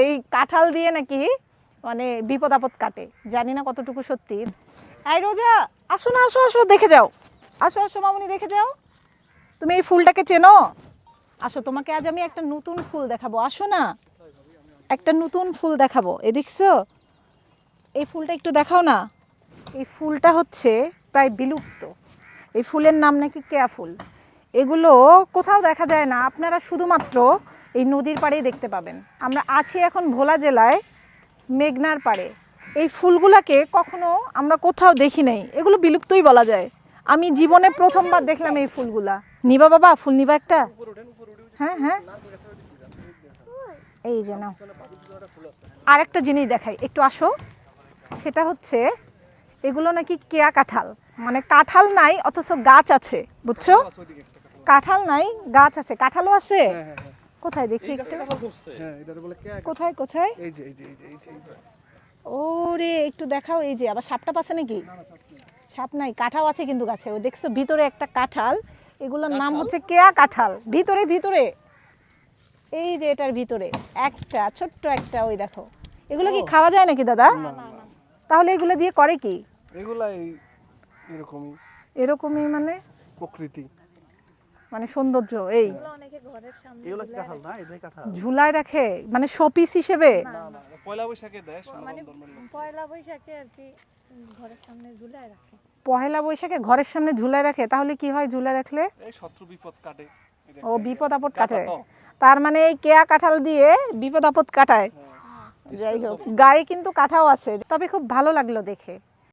এই কাঁঠাল দিয়ে নাকি মানে বিপদ আপদ কাটে, জানি না কতটুকু সত্যি। এই রোজা, আসো না, আসো আসো, দেখে যাও, আসো আসো মামুনি, দেখে যাও। তুমি এই ফুলটাকে চেনো? আসো, তোমাকে আজ আমি একটা নতুন ফুল দেখাবো, আসো না, একটা নতুন ফুল দেখাবো। এ দেখছো, এই ফুলটা একটু দেখাও না। এই ফুলটা হচ্ছে প্রায় বিলুপ্ত। এই ফুলের নাম নাকি কেয়া ফুল। এগুলো কোথাও দেখা যায় না, আপনারা শুধুমাত্র এই নদীর পাড়েই দেখতে পাবেন। আমরা আছি এখন ভোলা জেলায় মেঘনার পাড়ে। এই ফুলগুলাকে কখনো আমরা কোথাও দেখি নাই, এগুলো বিলুপ্তই বলা যায়। আমি জীবনে প্রথমবার দেখলাম এই ফুলগুলা। নিবা বাবা, ফুল নিবা একটা? হ্যাঁ হ্যাঁ, এই যে নাও। আর একটা জিনিস দেখাই, একটু আসো। সেটা হচ্ছে এগুলো নাকি কেয়া কাঁঠাল, মানে কাঁঠাল নাই অথচ গাছ আছে, বুঝছো? কাঁঠাল নাই, গাছ আছে, কাঁঠালও আছে। কোথায় দেখি একটু? কোথায় কোথায়? ওরে একটু দেখাও। এই যে আবার সাপটা পাচ্ছে নাকি? সাপ নাই, কাঁঠাল আছে কিন্তু গাছে। ওই দেখছো ভিতরে একটা কাঁঠাল, এগুলোর নাম হচ্ছে কেয়া কাঁঠাল। ভিতরে ভিতরে, এই যে এটার ভিতরে একটা ছোট্ট একটা, ওই দেখো। এগুলো কি খাওয়া যায় নাকি দাদা? তাহলে এগুলো দিয়ে করে কি? এগুলাই এরকমই এরকমই মানে প্রকৃতি, মানে সৌন্দর্য। এই এগুলো কাঁঠাল না, এটাই কাঁঠাল। ঝুলায় রাখে মানে শোপিস হিসেবে? না না, পয়লা বৈশাখে দেয়, মানে পয়লা বৈশাখে আর কি ঘরের সামনে ঝুলায় রাখে। পহেলা বৈশাখে ঘরের সামনে ঝুলায় রাখে, তাহলে কি হয় ঝুলায় রাখলে? এই শত্রু বিপদ কাটে। ও বিপদ আপদ কাটে, তার মানে এই কেয়া কাঁঠাল দিয়ে বিপদ আপদ কাটায়। যাই হোক, গায়ে কিন্তু কাঁঠাও আছে, তবে খুব ভালো লাগলো দেখে।